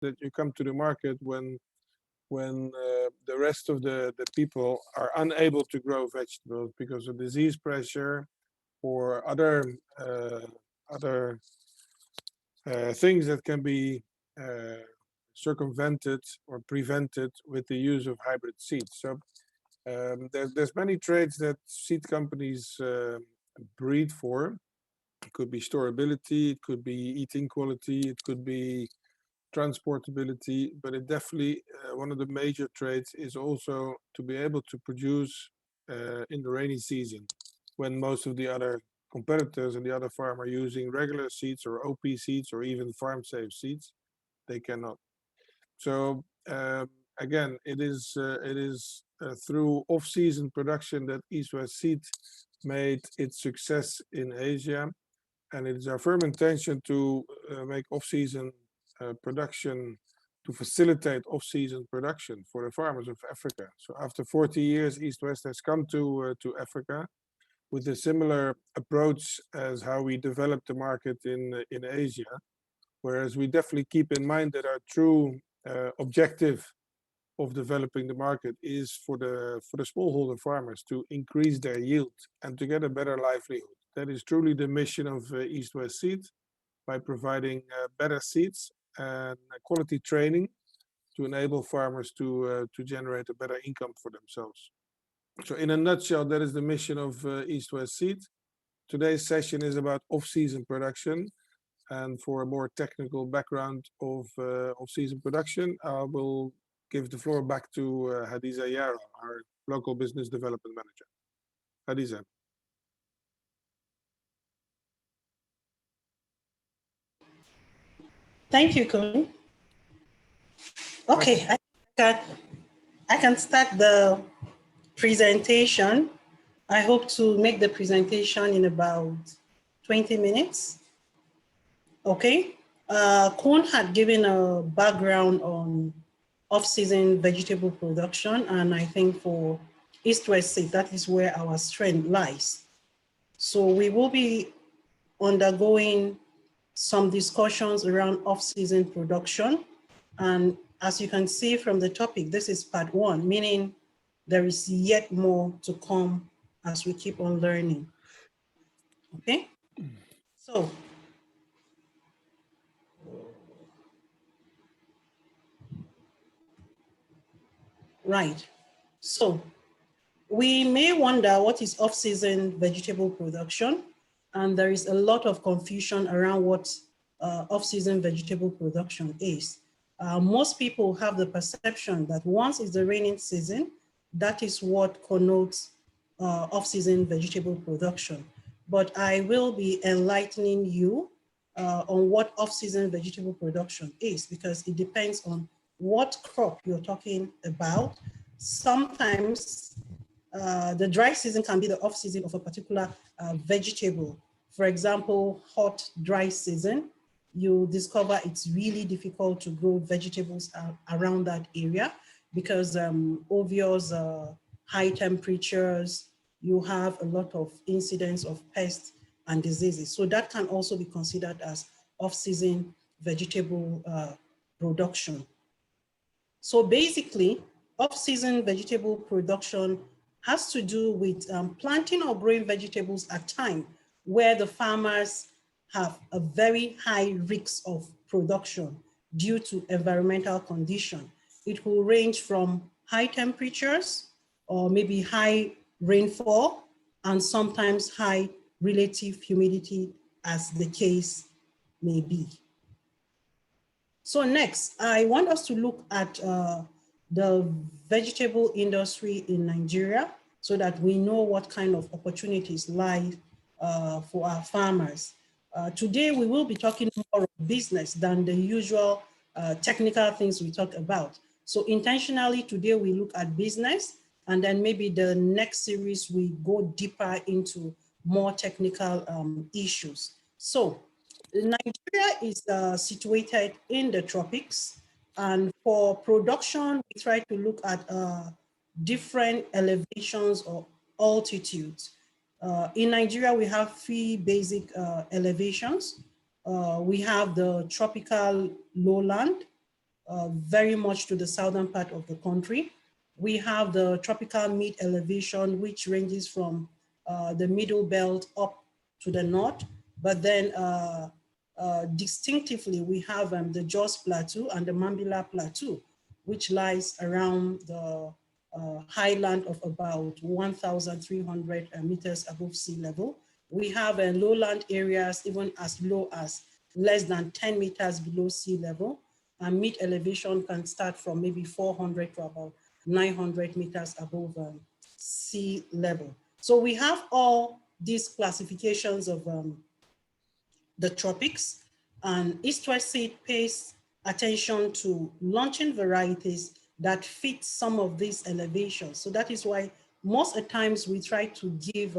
that you come to the market when the rest of the people are unable to grow vegetables because of disease pressure or other things that can be circumvented or prevented with the use of hybrid seeds. So there's many traits that seed companies breed for. It could be storability, it could be eating quality, it could be transportability, but it definitely one of the major traits is also to be able to produce in the rainy season when most of the other competitors and the other farm are using regular seeds or OP seeds or even farm safe seeds. They cannot. So again, it is through off-season production that East West Seed made its success in Asia, and it is our firm intention to make off-season production to facilitate off-season production for the farmers of Africa. So after 40 years, East West has come to Africa with a similar approach as how we developed the market in Asia. Whereas we definitely keep in mind that our true objective of developing the market is for the smallholder farmers to increase their yield and to get a better livelihood. That is truly the mission of East West Seed, by providing better seeds and quality training to enable farmers to generate a better income for themselves. So in a nutshell, that is the mission of East West Seed. Today's session is about off-season production, and for a more technical background of off-season production, I will give the floor back to Hadiza Yara, our local business development manager. Hadiza. Thank you, Kun. Okay, I can start the presentation. I hope to make the presentation in about 20 minutes. Okay. Kun had given a background on off-season vegetable production, and I think for East West Seed, that is where our strength lies. So we will be undergoing some discussions around off-season production. And as you can see from the topic, this is part one, meaning there is yet more to come as we keep on learning. Okay, so right. So we may wonder what is off-season vegetable production, and there is a lot of confusion around what off-season vegetable production is. Most people have the perception that once it's the raining season, that is what connotes off-season vegetable production. But I will be enlightening you on what off-season vegetable production is, because it depends on what crop you're talking about. Sometimes the dry season can be the off season of a particular vegetable. For example, hot, dry season, you discover it's really difficult to grow vegetables around that area because obvious high temperatures, you have a lot of incidents of pests and diseases. So that can also be considered as off-season vegetable production. So basically, off-season vegetable production has to do with planting or growing vegetables at time where the farmers have a very high risk of production due to environmental condition. It will range from high temperatures or maybe high rainfall and sometimes high relative humidity as the case may be. So next, I want us to look at the vegetable industry in Nigeria so that we know what kind of opportunities lie for our farmers. Today, we will be talking more of business than the usual technical things we talk about. So intentionally, today we look at business, and then maybe the next series we go deeper into more technical issues. So Nigeria is situated in the tropics, and for production, we try to look at different elevations or altitudes. In Nigeria, we have three basic elevations. We have the tropical lowland, very much to the southern part of the country. We have the tropical mid elevation, which ranges from the middle belt up to the north, but then distinctively we have the Jos Plateau and the Mambila Plateau, which lies around the highland of about 1,300 meters above sea level. We have lowland areas even as low as less than 10 meters below sea level, and mid elevation can start from maybe 400 to about 900 meters above sea level. So we have all these classifications of the tropics, and East-West Seed pays attention to launching varieties that fit some of these elevations. So that is why most of the times we try to give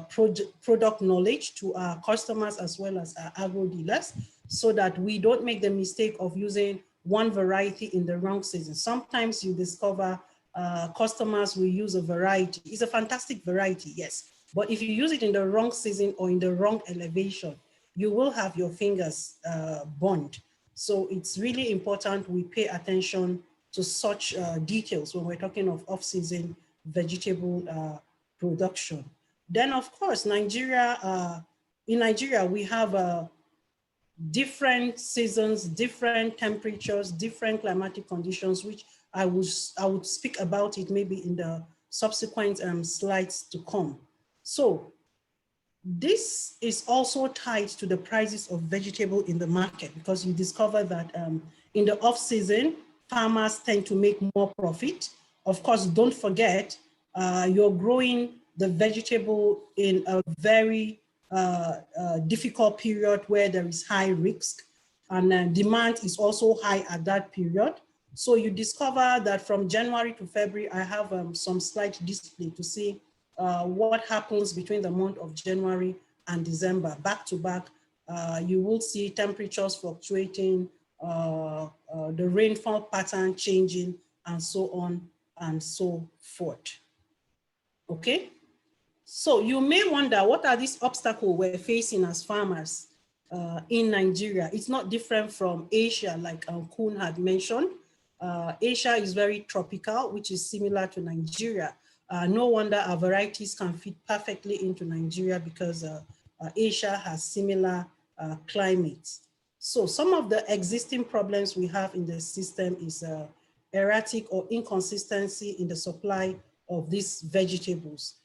product knowledge to our customers as well as our agro dealers, so that we don't make the mistake of using one variety in the wrong season. Sometimes you discover customers will use a variety. It's a fantastic variety, yes. But if you use it in the wrong season or in the wrong elevation, you will have your fingers burned. So it's really important we pay attention to such details when we're talking of off-season vegetable production. Then of course, Nigeria, in Nigeria, we have different seasons, different temperatures, different climatic conditions, which I would speak about it maybe in the subsequent slides to come. So this is also tied to the prices of vegetable in the market, because you discover that in the off season, farmers tend to make more profit. Of course, don't forget, you're growing the vegetable in a very difficult period where there is high risk, and demand is also high at that period. So you discover that from January to February, I have some slide display to see what happens between the month of January and December. Back to back, you will see temperatures fluctuating, the rainfall pattern changing, and so on and so forth. Okay, so you may wonder, what are these obstacles we're facing as farmers in Nigeria? It's not different from Asia, like Kun had mentioned. Asia is very tropical, which is similar to Nigeria. No wonder our varieties can fit perfectly into Nigeria, because Asia has similar climates. So some of the existing problems we have in the system is erratic or inconsistency in the supply of these vegetables.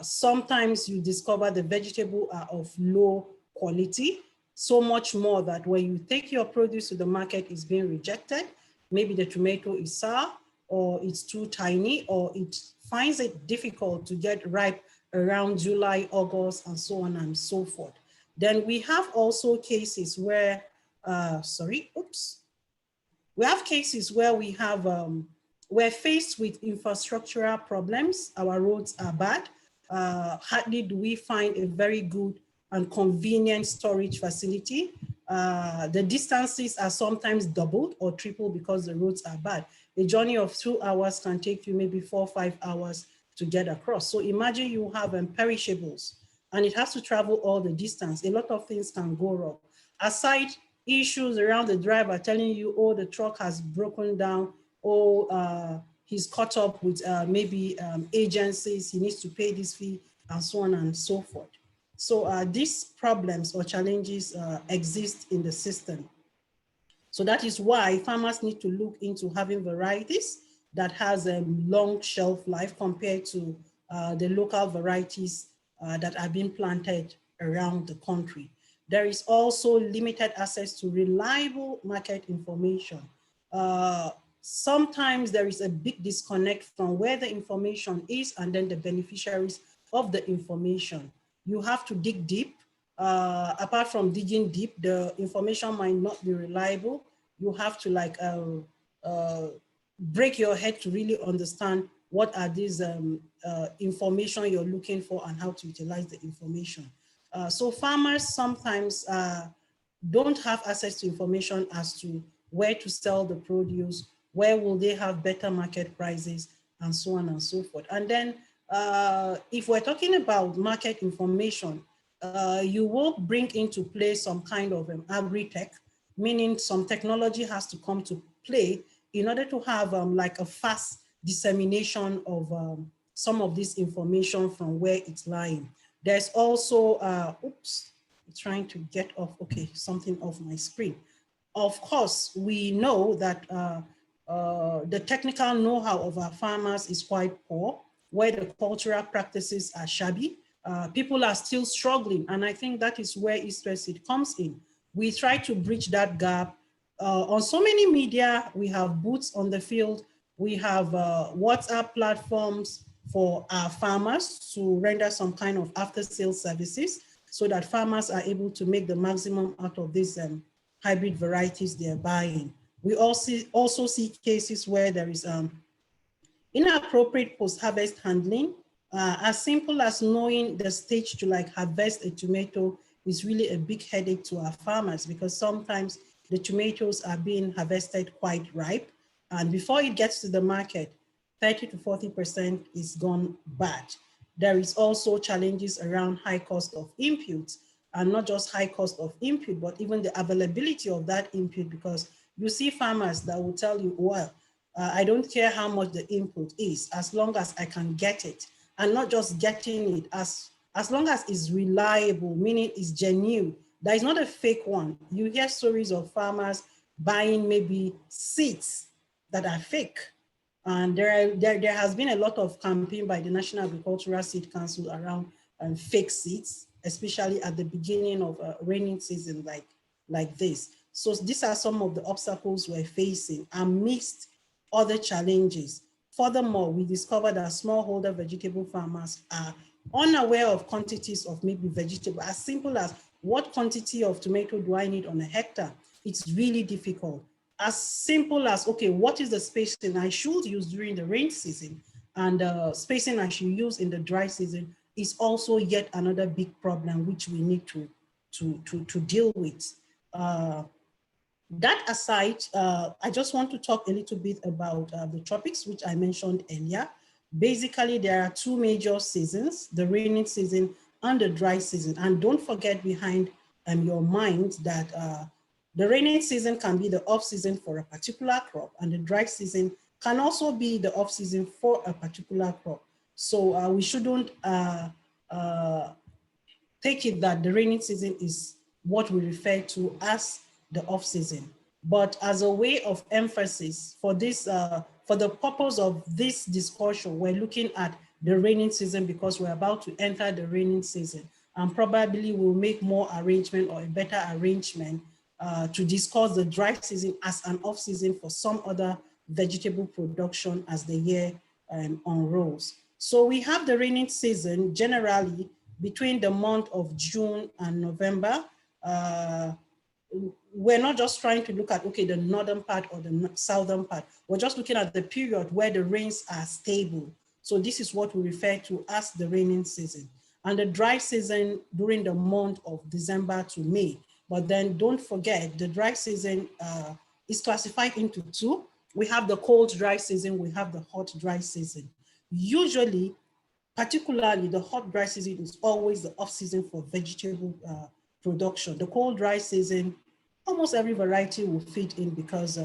Sometimes you discover the vegetables are of low quality, so much more that when you take your produce to the market, it's being rejected. Maybe the tomato is sour, or it's too tiny, or it finds it difficult to get ripe around July, August, and so on and so forth. Then we have also cases where, we have cases where we have, we're faced with infrastructural problems. Our roads are bad. Hardly do we find a very good and convenient storage facility. The distances are sometimes doubled or tripled because the roads are bad. A journey of 2 hours can take you maybe 4 or 5 hours to get across. So imagine you have perishables and it has to travel all the distance. A lot of things can go wrong. Aside issues around the driver telling you, oh, the truck has broken down, or he's caught up with maybe agencies, he needs to pay this fee, and so on and so forth. So these problems or challenges exist in the system. So that is why farmers need to look into having varieties that has a long shelf life compared to the local varieties that are being planted around the country. There is also limited access to reliable market information. Sometimes there is a big disconnect from where the information is and then the beneficiaries of the information. You have to dig deep. Apart from digging deep, the information might not be reliable. You have to break your head to really understand what are these information you're looking for and how to utilize the information. So farmers sometimes don't have access to information as to where to sell the produce, where will they have better market prices, and so on and so forth. And then if we're talking about market information, you will bring into play some kind of agri-tech meaning some technology has to come to play in order to have like a fast dissemination of some of this information from where it's lying. There's also, oops, I'm trying to get off, okay, something off my screen. Of course, we know that the technical know-how of our farmers is quite poor, where the cultural practices are shabby. People are still struggling, and I think that is where East West Seed comes in. We try to bridge that gap. On so many media, we have boots on the field, we have WhatsApp platforms for our farmers to render some kind of after-sales services so that farmers are able to make the maximum out of these hybrid varieties they're buying. We also see cases where there is inappropriate post-harvest handling. As simple as knowing the stage to like harvest a tomato is really a big headache to our farmers, because sometimes the tomatoes are being harvested quite ripe, and before it gets to the market, 30 to 40% is gone bad. There is also challenges around high cost of inputs, and not just high cost of input, but even the availability of that input, because you see farmers that will tell you, well, I don't care how much the input is, as long as I can get it. And not just getting it, as long as it's reliable, meaning it's genuine. There is not a fake one. You hear stories of farmers buying maybe seeds that are fake. And there has been a lot of campaign by the National Agricultural Seed Council around fake seeds, especially at the beginning of a raining season like this. So these are some of the obstacles we're facing amidst other challenges. Furthermore, we discovered that smallholder vegetable farmers are unaware of quantities of maybe vegetable, as simple as what quantity of tomato do I need on a hectare? It's really difficult. As simple as, okay, what is the spacing I should use during the rain season, and spacing I should use in the dry season is also yet another big problem which we need to deal with. That aside, I just want to talk a little bit about the tropics, which I mentioned earlier. Basically, there are two major seasons, the rainy season and the dry season. And don't forget behind your mind that the rainy season can be the off season for a particular crop, and the dry season can also be the off season for a particular crop. So we shouldn't take it that the rainy season is what we refer to as the off season. But as a way of emphasis for this, for the purpose of this discussion, we're looking at the rainy season because we're about to enter the rainy season, and probably we'll make more arrangement or a better arrangement to discuss the dry season as an off season for some other vegetable production as the year unrolls. So we have the rainy season generally between the month of June and November. We're not just trying to look at, okay, the northern part or the southern part. We're just looking at the period where the rains are stable. So this is what we refer to as the rainy season. And the dry season during the month of December to May. But then don't forget, the dry season is classified into two. We have the cold dry season, we have the hot dry season. Usually, particularly the hot dry season is always the off season for vegetable production. The cold dry season, almost every variety will fit in because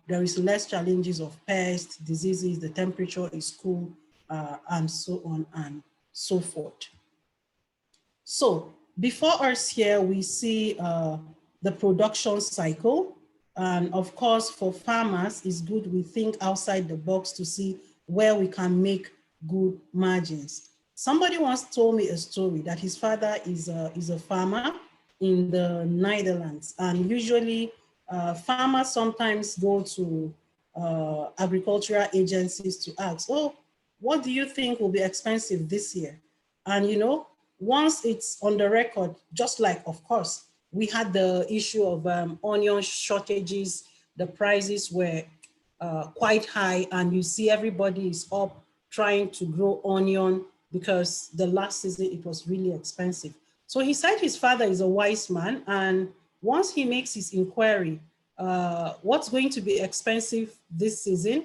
there is less challenges of pests, diseases, the temperature is cool, and so on and so forth. So before us here, we see the production cycle. And of course, for farmers, it's good we think outside the box to see where we can make good margins. Somebody once told me a story that his father is a farmer in the Netherlands, and usually farmers sometimes go to agricultural agencies to ask, oh, what do you think will be expensive this year? And you know, once it's on the record, just like, of course, we had the issue of onion shortages, the prices were quite high, and you see everybody is up trying to grow onion because the last season it was really expensive. So he said his father is a wise man, and once he makes his inquiry, what's going to be expensive this season?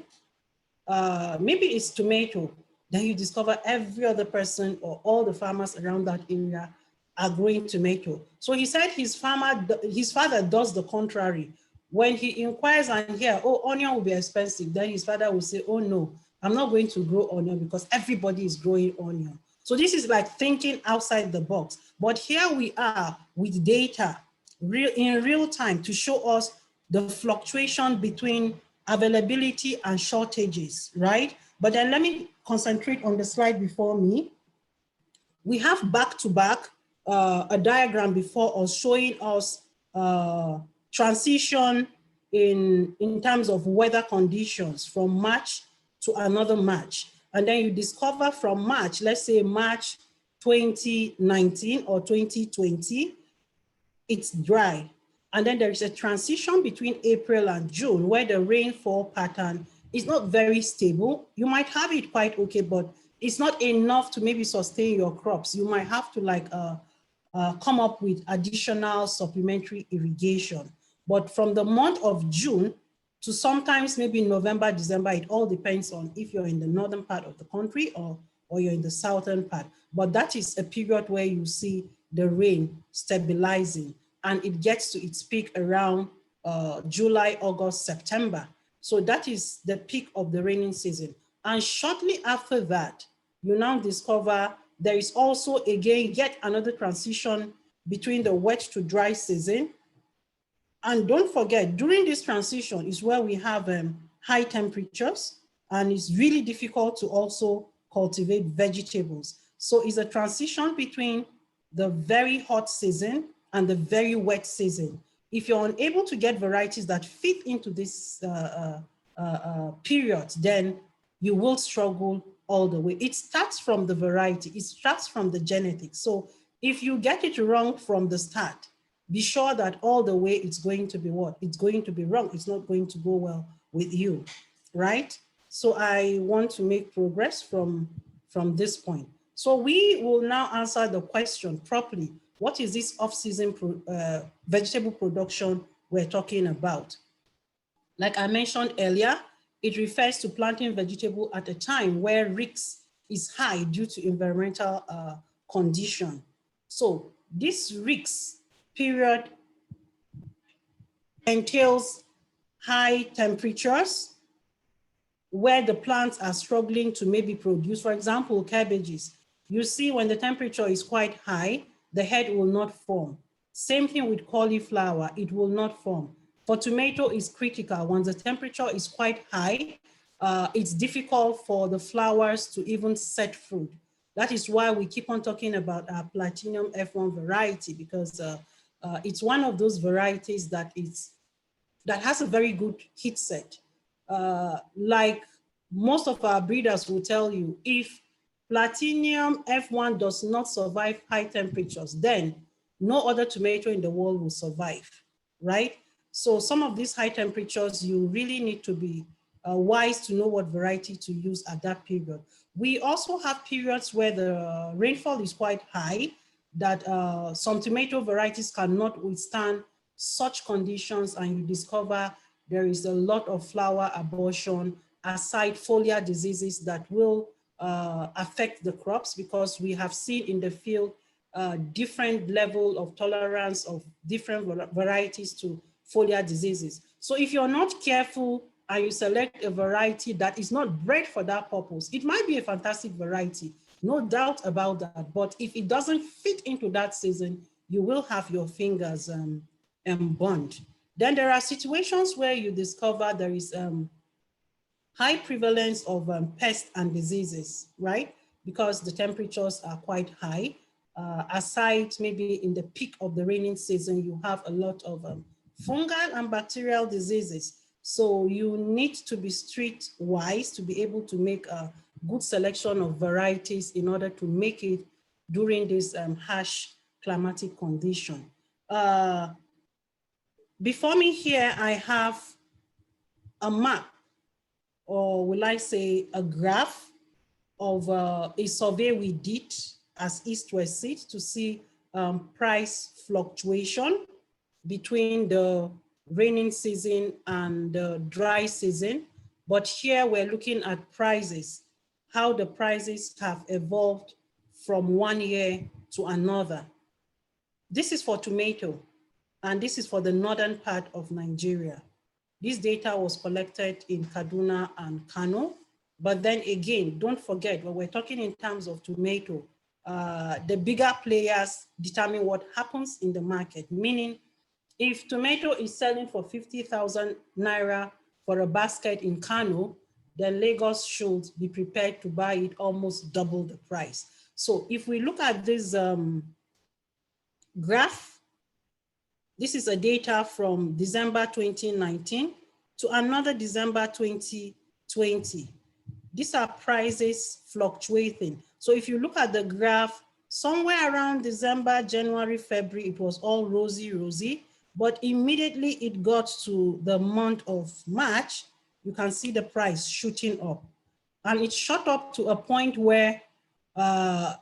Maybe it's tomato. Then you discover every other person or all the farmers around that area are growing tomato. So he said his father does the contrary. When he inquires and hear, oh, onion will be expensive, then his father will say, oh no, I'm not going to grow onion because everybody is growing onion. So this is like thinking outside the box. But here we are with data in real time to show us the fluctuation between availability and shortages, right? But then let me concentrate on the slide before me. We have back-to-back a diagram before us showing us transition in terms of weather conditions from March to another March. And then you discover from March, let's say March 2019 or 2020, it's dry. And then there is a transition between April and June where the rainfall pattern is not very stable. You might have it quite okay, but it's not enough to maybe sustain your crops. You might have to like come up with additional supplementary irrigation. But from the month of June to sometimes maybe November, December, it all depends on if you're in the northern part of the country or you're in the southern part. But that is a period where you see the rain stabilizing, and it gets to its peak around July, August, September. So that is the peak of the raining season. And shortly after that, you now discover there is also again yet another transition between the wet to dry season. And don't forget, during this transition is where we have high temperatures, and it's really difficult to also cultivate vegetables. So it's a transition between the very hot season and the very wet season. If you're unable to get varieties that fit into this period, then you will struggle all the way. It starts from the variety, it starts from the genetics. So if you get it wrong from the start, be sure that all the way it's going to be what? It's going to be wrong. It's not going to go well with you, right? So I want to make progress from this point. So we will now answer the question properly. What is this off-season vegetable production we're talking about? Like I mentioned earlier, it refers to planting vegetable at a time where risk is high due to environmental condition. So this risk period entails high temperatures where the plants are struggling to maybe produce. For example, cabbages. You see when the temperature is quite high, the head will not form. Same thing with cauliflower, it will not form. For tomato, it's critical. Once the temperature is quite high, it's difficult for the flowers to even set fruit. That is why we keep on talking about our Platinum F1 variety, because it's one of those varieties that has a very good heat set. Like most of our breeders will tell you, if Platinum F1 does not survive high temperatures, then no other tomato in the world will survive, right? So some of these high temperatures, you really need to be wise to know what variety to use at that period. We also have periods where the rainfall is quite high, that some tomato varieties cannot withstand such conditions, and you discover there is a lot of flower abortion aside foliar diseases that will affect the crops, because we have seen in the field different level of tolerance of different varieties to foliar diseases. So if you're not careful and you select a variety that is not bred for that purpose, it might be a fantastic variety, no doubt about that. But if it doesn't fit into that season, you will have your fingers burned. Then there are situations where you discover there is high prevalence of pests and diseases, right? Because the temperatures are quite high. Aside maybe in the peak of the raining season, you have a lot of fungal and bacterial diseases. So you need to be street-wise to be able to make a good selection of varieties in order to make it during this harsh climatic condition. Before me here, I have a map, or will I say a graph of a survey we did as East West Seed to see price fluctuation between the raining season and the dry season. But here we're looking at prices, how the prices have evolved from one year to another. This is for tomato, and this is for the northern part of Nigeria. This data was collected in Kaduna and Kano. But then again, don't forget, when we're talking in terms of tomato, the bigger players determine what happens in the market, meaning if tomato is selling for 50,000 Naira for a basket in Kano, then Lagos should be prepared to buy it almost double the price. So if we look at this graph, this is a data from December 2019 to another December 2020. These are prices fluctuating. So if you look at the graph, somewhere around December, January, February, it was all rosy, but immediately it got to the month of March, you can see the price shooting up. And it shot up to a point where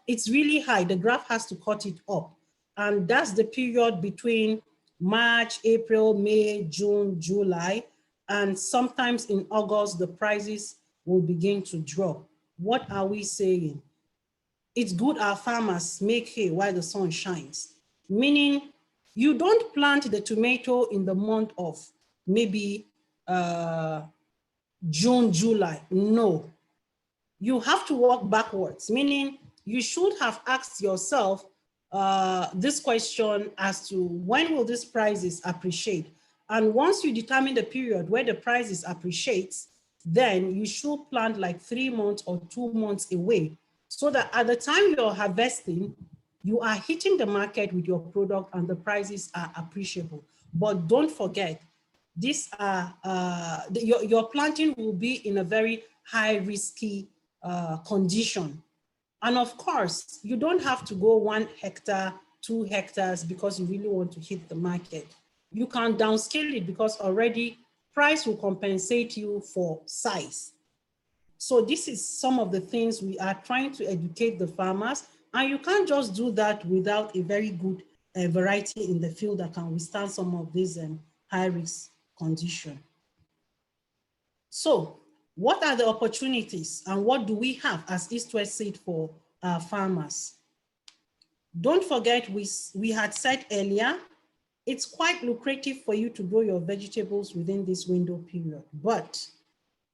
it's really high. The graph has to cut it up. And that's the period between March, April, May, June, July, and sometimes in August, the prices will begin to drop. What are we saying? It's good our farmers make hay while the sun shines, meaning you don't plant the tomato in the month of maybe June, July. No, you have to work backwards, meaning you should have asked yourself this question as to when will these prices appreciate? And once you determine the period where the prices appreciates, then you should plant like 3 months or 2 months away, so that at the time you're harvesting, you are hitting the market with your product and the prices are appreciable. But don't forget, these are, your planting will be in a very high risky condition. And of course, you don't have to go 1 hectare, 2 hectares because you really want to hit the market. You can downscale it because already price will compensate you for size. So this is some of the things we are trying to educate the farmers, and you can't just do that without a very good variety in the field that can withstand some of these high risk conditions. So what are the opportunities and what do we have as East-West Seed for our farmers? Don't forget, we had said earlier, it's quite lucrative for you to grow your vegetables within this window period, but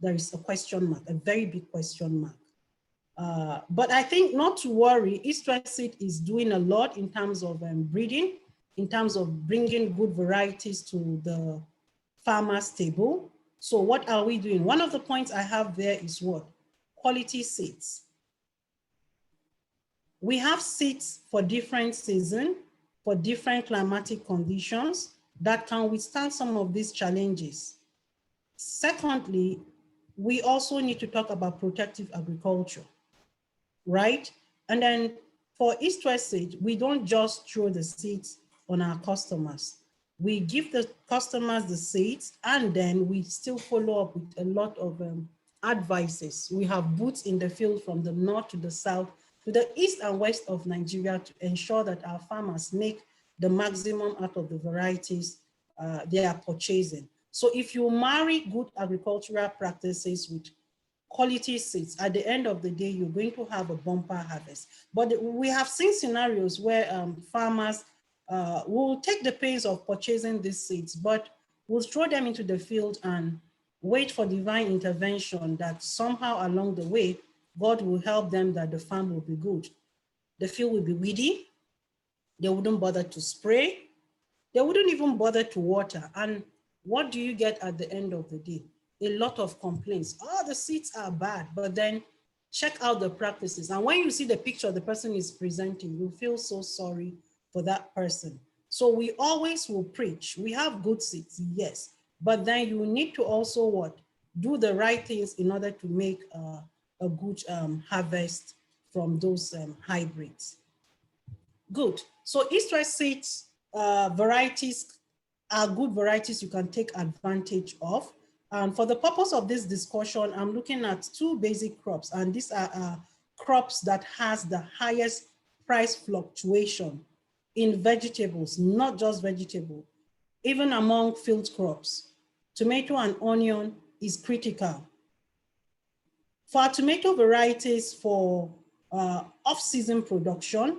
there is a question mark, a very big question mark. But I think not to worry, East-West Seed is doing a lot in terms of breeding, in terms of bringing good varieties to the farmer's table. So what are we doing? One of the points I have there is what? Quality seeds. We have seeds for different seasons, for different climatic conditions that can withstand some of these challenges. Secondly, we also need to talk about protective agriculture, right? And then for East-West Seed, we don't just throw the seeds on our customers. We give the customers the seeds and then we still follow up with a lot of advices. We have boots in the field from the north to the south, to the east and west of Nigeria to ensure that our farmers make the maximum out of the varieties they are purchasing. So if you marry good agricultural practices with quality seeds, at the end of the day, you're going to have a bumper harvest. But we have seen scenarios where farmers will take the pains of purchasing these seeds, but will throw them into the field and wait for divine intervention that somehow along the way, God will help them that the farm will be good. The field will be weedy. They wouldn't bother to spray. They wouldn't even bother to water. And what do you get at the end of the day? A lot of complaints. Oh, the seeds are bad, but then check out the practices. And when you see the picture the person is presenting, you feel so sorry for that person. So we always will preach. We have good seeds, yes, but then you need to also what? Do the right things in order to make a good harvest from those hybrids. Good. So East-West Seeds varieties are good varieties you can take advantage of. And for the purpose of this discussion, I'm looking at 2 basic crops, and these are crops that has the highest price fluctuation in vegetables, not just vegetable, even among field crops. Tomato and onion is critical. For our tomato varieties for off-season production,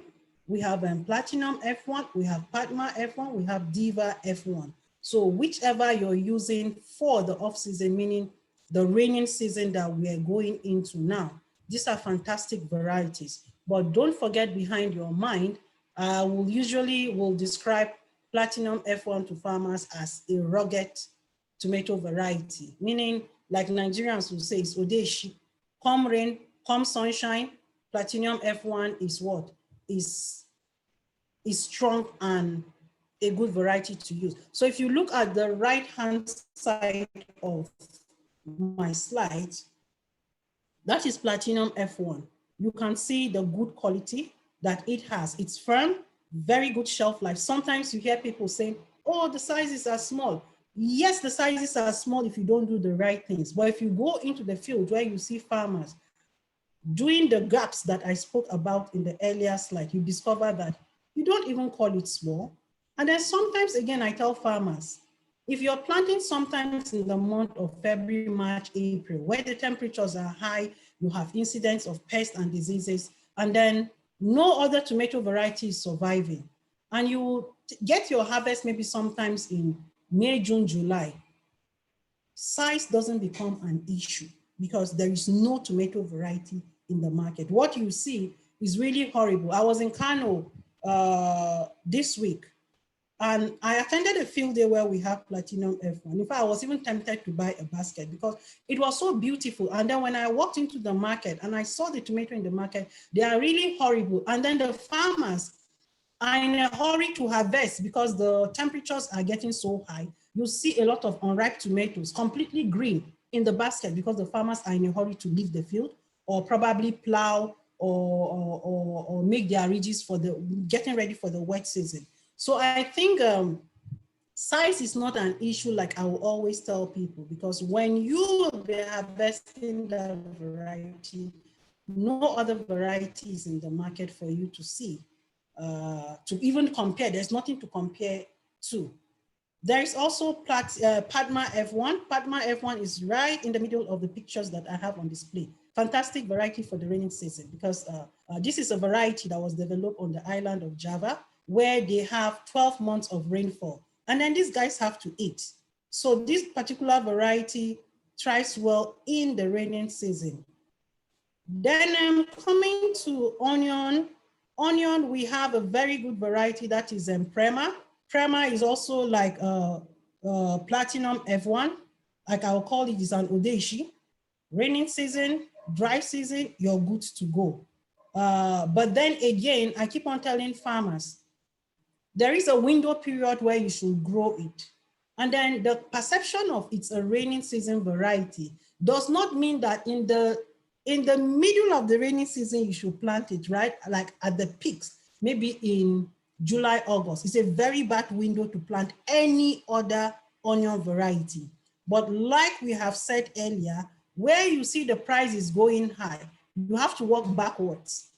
we have Platinum F1, we have Padma F1, we have Diva F1. So whichever you're using for the off-season, meaning the raining season that we are going into now, these are fantastic varieties. But don't forget behind your mind, will describe Platinum F1 to farmers as a rugged tomato variety, meaning like Nigerians will say, it's Odeshi. Come rain, come sunshine, Platinum F1 is what? Is strong and a good variety to use. So if you look at the right-hand side of my slides, that is Platinum F1. You can see the good quality that it has. It's firm, very good shelf life. Sometimes you hear people saying, oh, the sizes are small. Yes, the sizes are small if you don't do the right things. But if you go into the field where you see farmers doing the gaps that I spoke about in the earlier slide, you discover that you don't even call it small. And then sometimes, again, I tell farmers, if you're planting sometimes in the month of February, March, April, where the temperatures are high, you have incidents of pests and diseases, and then no other tomato variety is surviving, and you get your harvest maybe sometimes in May, June, July, size doesn't become an issue because there is no tomato variety in the market. What you see is really horrible. I was in Kano this week, and I attended a field day where we have Platinum F1. In fact, I was even tempted to buy a basket because it was so beautiful. And then when I walked into the market and I saw the tomato in the market, they are really horrible. And then the farmers are in a hurry to harvest because the temperatures are getting so high. You see a lot of unripe tomatoes, completely green in the basket because the farmers are in a hurry to leave the field or probably plow or make their ridges for the getting ready for the wet season. So I think size is not an issue, like I will always tell people, because when you will be harvesting that variety, no other varieties in the market for you to see, to even compare. There's nothing to compare to. There is also Padma F1. Padma F1 is right in the middle of the pictures that I have on display. Fantastic variety for the raining season because this is a variety that was developed on the island of Java, where they have 12 months of rainfall. And then these guys have to eat. So this particular variety thrives well in the raining season. Then I'm coming to onion. Onion, we have a very good variety that is Prema. Prema is also like Platinum F1. Like I'll call it, is an Odeshi. Raining season, dry season, you're good to go. But then again, I keep on telling farmers, there is a window period where you should grow it. And then the perception of it's a raining season variety does not mean that in the middle of the rainy season, you should plant it, right? Like at the peaks, maybe in July, August. It's a very bad window to plant any other onion variety. But like we have said earlier, where you see the price is going high, you have to work backwards.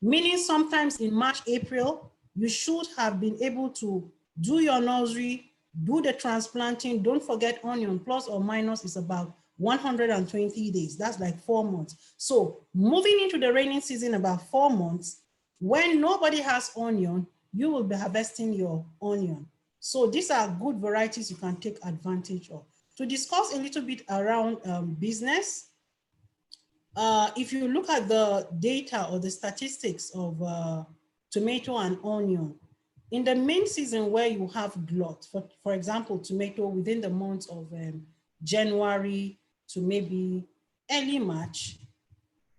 Meaning sometimes in March, April, you should have been able to do your nursery, do the transplanting. Don't forget onion, plus or minus is about 120 days. That's like 4 months. So moving into the raining season about 4 months, when nobody has onion, you will be harvesting your onion. So these are good varieties you can take advantage of. To discuss a little bit around business, if you look at the data or the statistics of tomato and onion, in the main season where you have glut, for example, tomato within the months of January to maybe early March,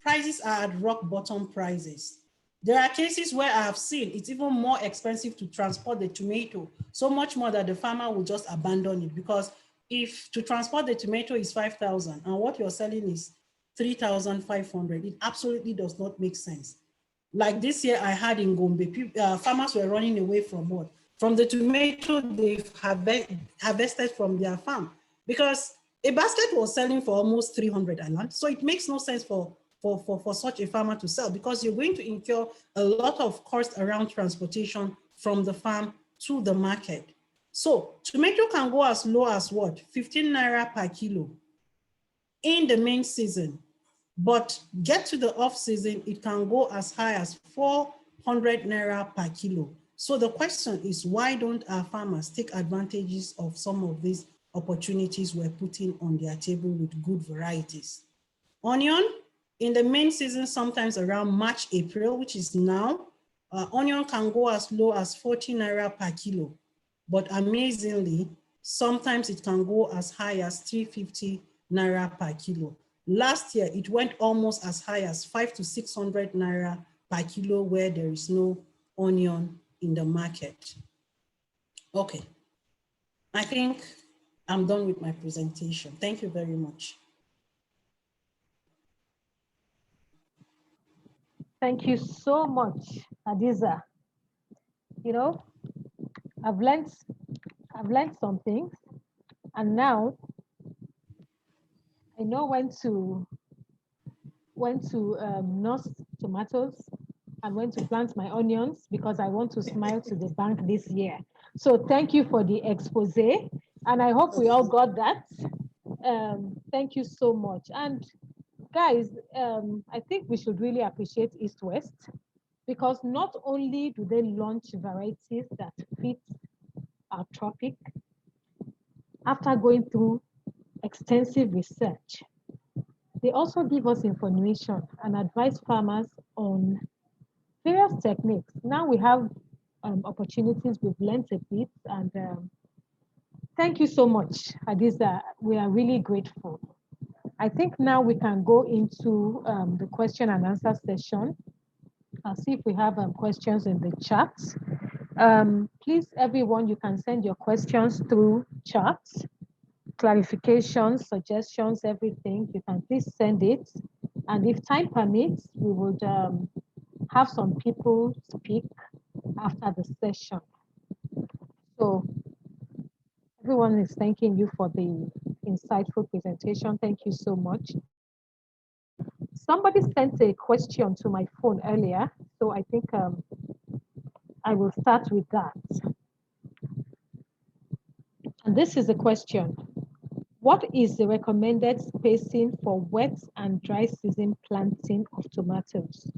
prices are at rock bottom prices. There are cases where I have seen it's even more expensive to transport the tomato, so much more that the farmer will just abandon it, because if to transport the tomato is 5,000 and what you're selling is 3,500, it absolutely does not make sense. Like this year I had in Gombe, farmers were running away from what? From the tomato they've harvested from their farm, because a basket was selling for almost 300 island. So it makes no sense for such a farmer to sell, because you're going to incur a lot of cost around transportation from the farm to the market. So tomato can go as low as what? 15 naira per kilo in the main season. But get to the off season, it can go as high as 4 100 naira per kilo. So the question is, why don't our farmers take advantages of some of these opportunities we're putting on their table with good varieties? Onion, in the main season, sometimes around March, April, which is now, onion can go as low as 40 naira per kilo. But amazingly, sometimes it can go as high as 350 naira per kilo. Last year, it went almost as high as 500 to 600 naira per kilo where there is no onion in the market. Okay, I think I'm done with my presentation. Thank you very much. Thank you so much, Hadiza. You know, I've learned some things, and now I know when to nurse tomatoes and when to plant my onions, because I want to smile to the bank this year. So thank you for the expose, and I hope we all got that. Thank you so much. And guys, I think we should really appreciate East West, because not only do they launch varieties that fit our topic, after going through extensive research, they also give us information and advise farmers on various techniques. Now we have opportunities, we've learned a bit, and thank you so much, Hadiza. We are really grateful. I think now we can go into the question and answer session. I'll see if we have questions in the chat. Please, everyone, you can send your questions through chat, clarifications, suggestions, everything. You can please send it. And if time permits, we would have some people speak after the session. So everyone is thanking you for the insightful presentation. Thank you so much. Somebody sent a question to my phone earlier, so I think I will start with that. And this is a question. What is the recommended spacing for wet and dry season planting of tomatoes?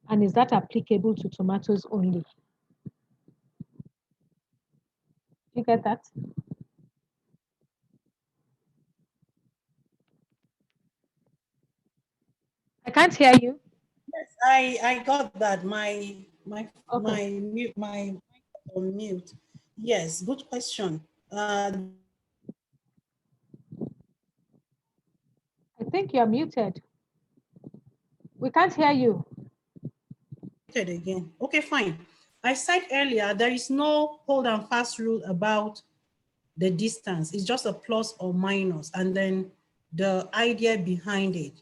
And is that applicable to tomatoes only? You get that? I can't hear you. Yes, I got that. My mute on mute. Yes, good question. I think you're muted. We can't hear you. Muted again. Okay, fine. I said earlier, there is no hold and fast rule about the distance. It's just a plus or minus, and then the idea behind it.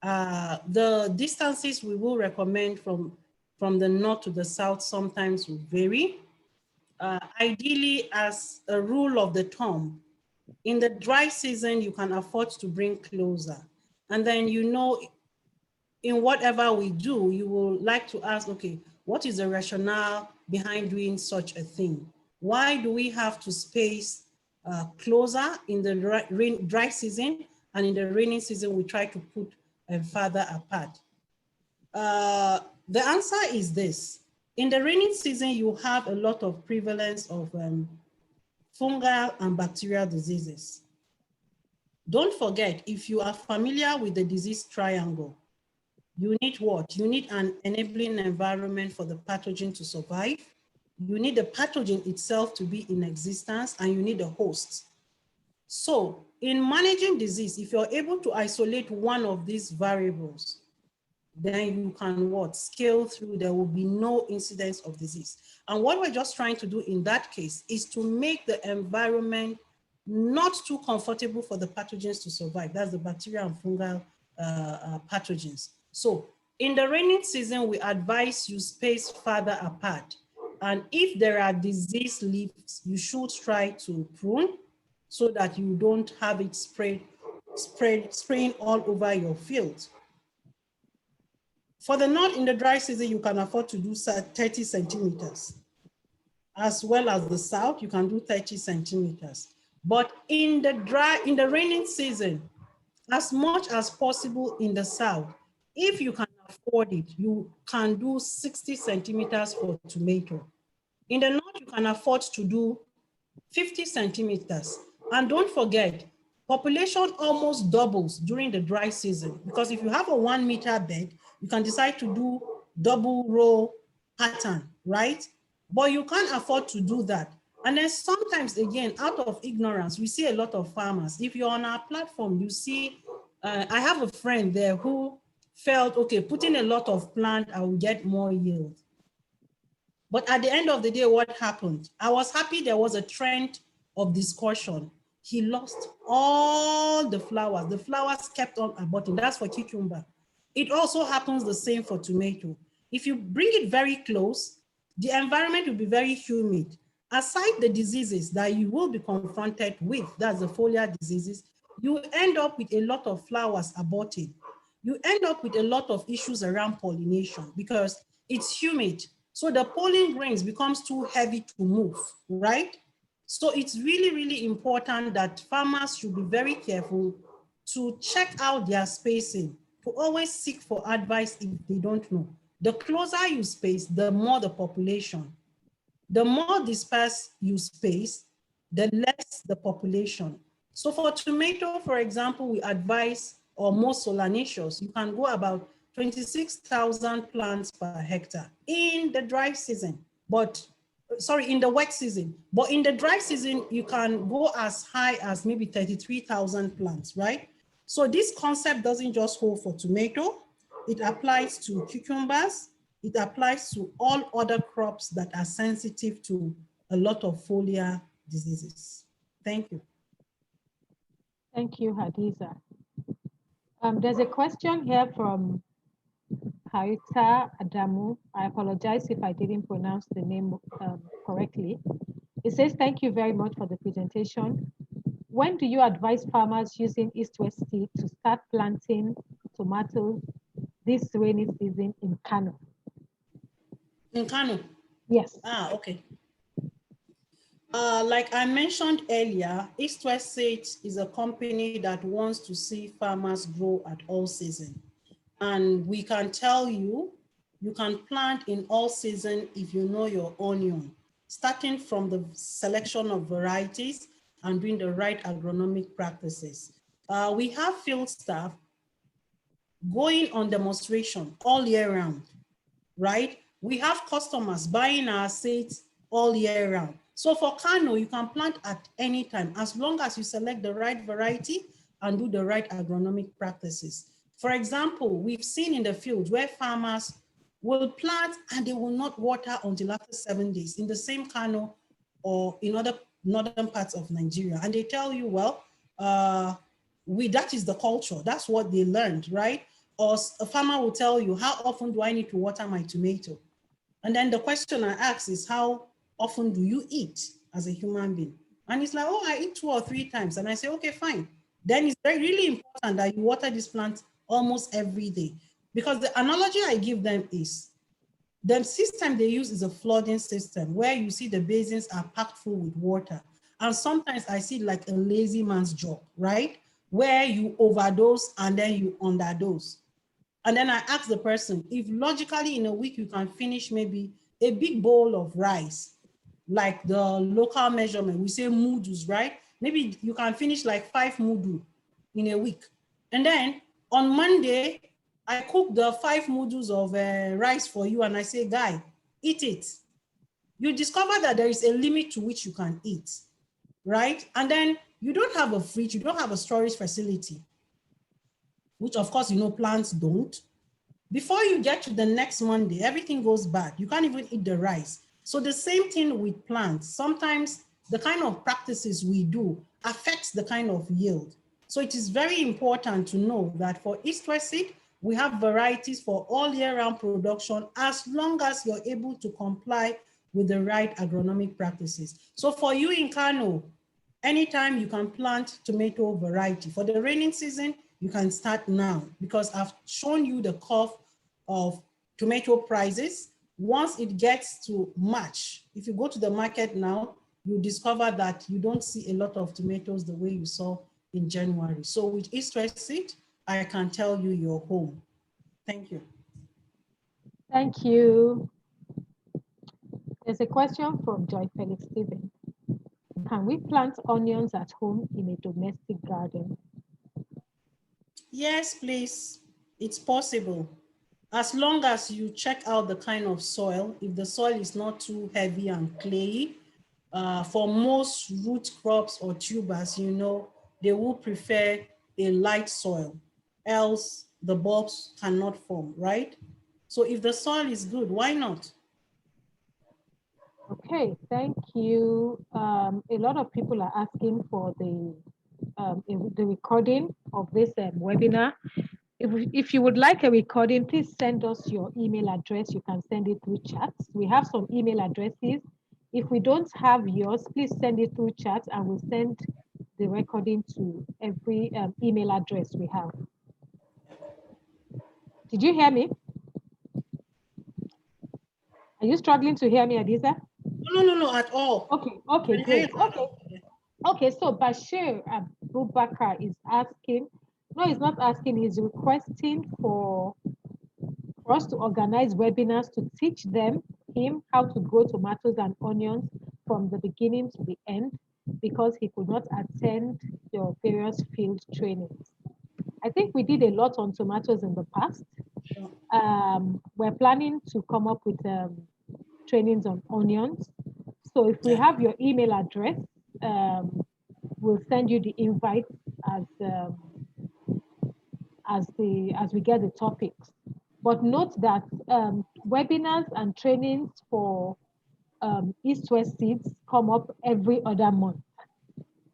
The distances we will recommend from the north to the south sometimes will vary. Ideally, as a rule of the thumb, in the dry season, you can afford to bring closer. And then, you know, in whatever we do, you will like to ask, okay, what is the rationale behind doing such a thing? Why do we have to space closer in the dry season, and in the rainy season, we try to put further apart? The answer is this. In the rainy season, you have a lot of prevalence of fungal and bacterial diseases. Don't forget, if you are familiar with the disease triangle, you need what? You need an enabling environment for the pathogen to survive. You need the pathogen itself to be in existence, and you need a host. So in managing disease, if you're able to isolate one of these variables, then you can what? Scale through, there will be no incidence of disease. And what we're just trying to do in that case is to make the environment not too comfortable for the pathogens to survive. That's the bacterial and fungal pathogens. So in the rainy season, we advise you space further apart. And if there are disease leaves, you should try to prune so that you don't have it spraying all over your field. For the north, in the dry season, you can afford to do 30 centimeters. As well as the south, you can do 30 centimeters. But in the rainy season, as much as possible in the south, if you can afford it, you can do 60 centimeters for tomato. In the north, you can afford to do 50 centimeters. And don't forget, population almost doubles during the dry season, because if you have a 1 meter bed, you can decide to do double row pattern, right? But you can't afford to do that. And then sometimes, again, out of ignorance, we see a lot of farmers. If you're on our platform, you see, I have a friend there who felt, okay, putting a lot of plant, I will get more yield. But at the end of the day, what happened? I was happy there was a trend of discussion. He lost all the flowers. The flowers kept on aborting. That's for cucumber. It also happens the same for tomato. If you bring it very close, the environment will be very humid. Aside the diseases that you will be confronted with, that's the foliar diseases, you end up with a lot of flowers aborting. You end up with a lot of issues around pollination because it's humid. So the pollen grains becomes too heavy to move, right? So it's really, really important that farmers should be very careful to check out their spacing, to always seek for advice if they don't know. The closer you space, the more the population. The more dispersed you space, the less the population. So for tomato, for example, we advise, or most solanaceous, you can go about 26,000 plants per hectare in the dry season, but sorry, in the wet season. But in the dry season, you can go as high as maybe 33,000 plants, right? So this concept doesn't just hold for tomato, it applies to cucumbers, it applies to all other crops that are sensitive to a lot of foliar diseases. Thank you. Thank you, Hadiza. There's a question here from Haita Adamu. I apologize if I didn't pronounce the name correctly. It says, thank you very much for the presentation. When do you advise farmers using East-West seed to start planting tomatoes this rainy season in Kano? In Kano? Yes. Ah, okay. Like I mentioned earlier, East-West Seeds is a company that wants to see farmers grow at all seasons. And we can tell you, you can plant in all season if you know your onion, starting from the selection of varieties and doing the right agronomic practices. We have field staff going on demonstration all year round, right? We have customers buying our seeds all year round. So for Kano, you can plant at any time, as long as you select the right variety and do the right agronomic practices. For example, we've seen in the field where farmers will plant and they will not water until after 7 days in the same Kano or in other northern parts of Nigeria. And they tell you, well, that is the culture. That's what they learned, right? Or a farmer will tell you, how often do I need to water my tomato? And then the question I ask is, how often do you eat as a human being? And it's like, oh, I eat 2 or 3 times. And I say, okay, fine. Then it's really important that you water this plant almost every day. Because the analogy I give them is, the system they use is a flooding system where you see the basins are packed full with water. And sometimes I see like a lazy man's job, right? Where you overdose and then you underdose. And then I ask the person, if logically in a week you can finish maybe a big bowl of rice, like the local measurement, we say mudus, right? Maybe you can finish like 5 mudu in a week. And then on Monday, I cook the 5 mudus of rice for you and I say, guy, eat it. You discover that there is a limit to which you can eat, right? And then you don't have a fridge, you don't have a storage facility, which of course, you know, plants don't. Before you get to the next Monday, everything goes bad. You can't even eat the rice. So the same thing with plants. Sometimes the kind of practices we do affects the kind of yield. So it is very important to know that for East-West seed, we have varieties for all year round production as long as you're able to comply with the right agronomic practices. So for you in Kano, anytime you can plant tomato variety. For the raining season, you can start now because I've shown you the curve of tomato prices. Once it gets to March, if you go to the market now, you discover that you don't see a lot of tomatoes the way you saw in January. So with East-West seed, I can tell you you're home. Thank you. Thank you. There's a question from Joy Felix Stephen. Can we plant onions at home in a domestic garden? Yes, please. It's possible. As long as you check out the kind of soil, if the soil is not too heavy and clayey, for most root crops or tubers, you know, they will prefer a light soil, else the bulbs cannot form, right? So if the soil is good, why not? Okay, thank you. A lot of people are asking for the recording of this webinar. If you would like a recording, please send us your email address. You can send it through chat. We have some email addresses. If we don't have yours, please send it through chat and we'll send the recording to every email address we have. Did you hear me? Are you struggling to hear me, Adiza? No, at all. Okay, great. Okay, so Bashir Abubakar is asking, no, he's not asking, he's requesting for us to organize webinars to teach him how to grow tomatoes and onions from the beginning to the end, because he could not attend your various field trainings. I think we did a lot on tomatoes in the past. Sure. We're planning to come up with trainings on onions. So if we have your email address, we'll send you the invite as we get the topics. But note that webinars and trainings for East-West Seeds come up every other month.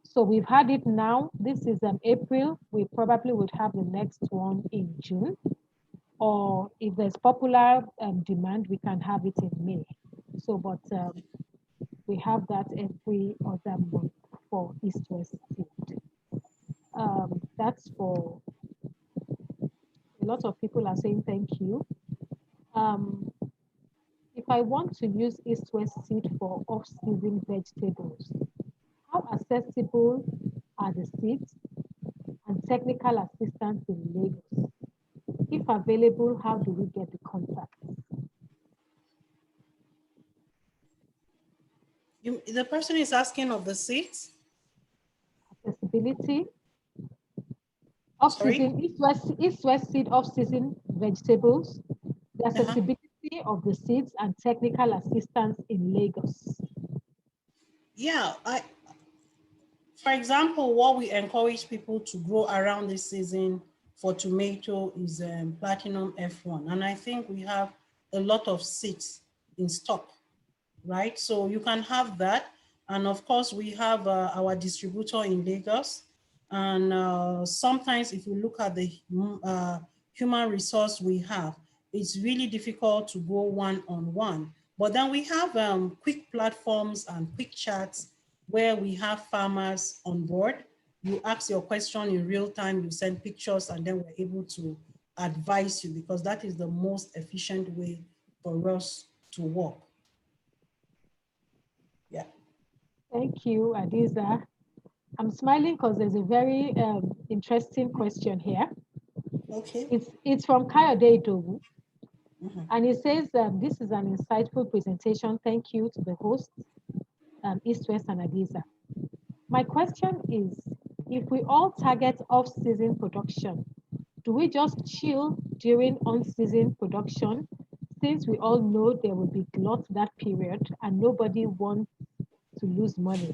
So we've had it now. This is April. We probably would have the next one in June. Or if there's popular demand, we can have it in May. So, but we have that every other month for East-West Seed. That's for a lot of people are saying thank you. If I want to use East-West Seed for off-season vegetables, how accessible are the seeds and technical assistance in Lagos? If available, how do we get the contacts? The person is asking of the seeds? Accessibility. Off-season, East-West Seed off-season vegetables, the accessibility of the seeds and technical assistance in Lagos. Yeah, for example, what we encourage people to grow around this season for tomato is Platinum F1. And I think we have a lot of seeds in stock, right? So you can have that. And of course, we have our distributor in Lagos. And sometimes if you look at the human resource we have, it's really difficult to go one-on-one. But then we have quick platforms and quick chats where we have farmers on board. You ask your question in real time, you send pictures, and then we're able to advise you, because that is the most efficient way for us to work. Yeah. Thank you, Adiza. I'm smiling because there's a very interesting question here. Okay. It's from Kayode Idowu. And it says, this is an insightful presentation. Thank you to the host, East-West and Adiza. My question is, if we all target off-season production, do we just chill during on-season production, since we all know there will be glut that period and nobody wants to lose money?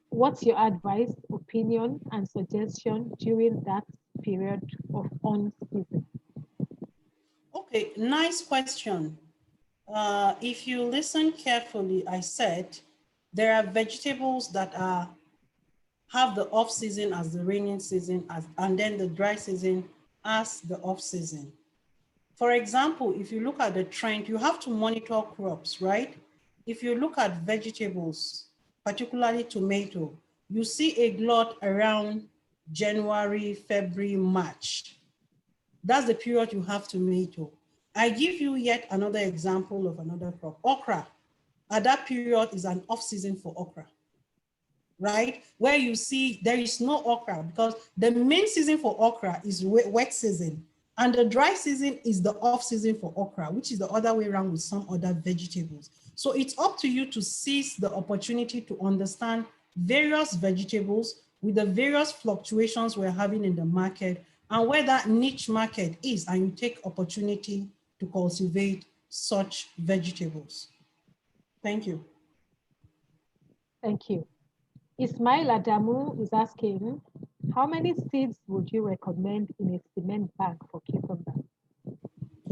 What's your advice, opinion, and suggestion during that period of on-season? Okay, nice question. If you listen carefully, I said there are vegetables that have the off season as the raining season, and then the dry season as the off season. For example, if you look at the trend, you have to monitor crops, right? If you look at vegetables, particularly tomato, you see a glut around January, February, March. That's the period you have tomato. I give you yet another example of another crop, okra. At that period is an off season for okra, right? Where you see there is no okra, because the main season for okra is wet season. And the dry season is the off season for okra, which is the other way around with some other vegetables. So it's up to you to seize the opportunity to understand various vegetables with the various fluctuations we're having in the market and where that niche market is, and you take opportunity to cultivate such vegetables. Thank you. Thank you. Ismail Adamu is asking, how many seeds would you recommend in a cement bag for cucumber?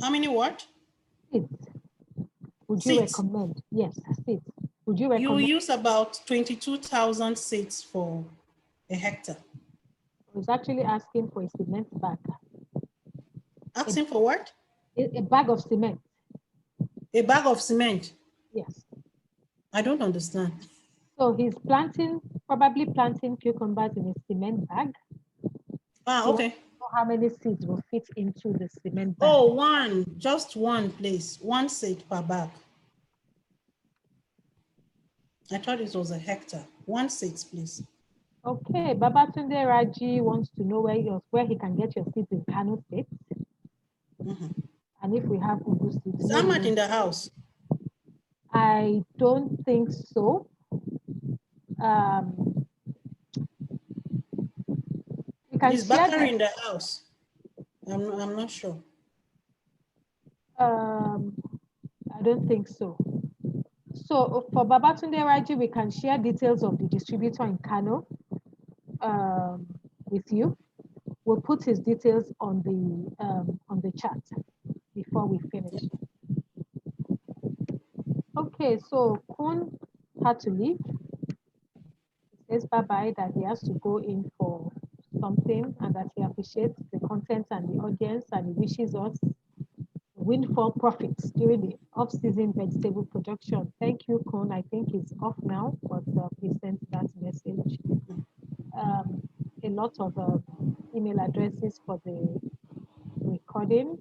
How many what? Seeds. Would you Seeds. recommend? Yes, seeds. Would you recommend? You use about 22,000 seeds for a hectare. I was actually asking for a cement bag. Asking for what? A bag of cement. A bag of cement? Yes. I don't understand. So he's probably planting cucumbers in a cement bag. Ah, okay. So how many seeds will fit into the cement bag? Oh, just one place, one seed per bag. I thought it was a hectare. One seed, please. Okay, Babatunde Raji wants to know where he can get your seeds in Kano State. And if we have Ugu seeds. Is Ahmad in the house? I don't think so. Is Bakari in the house? I'm not sure. I don't think so. So for Babatunde Raji, we can share details of the distributor in Kano with you. We'll put his details on the chat before we finish. Okay, so Kun had to leave. He says bye-bye, that he has to go in for something and that he appreciates the content and the audience and he wishes us windfall profits during the off-season vegetable production. Thank you, Kun. I think he's off now, but he sent that message. A lot of email addresses for the recording.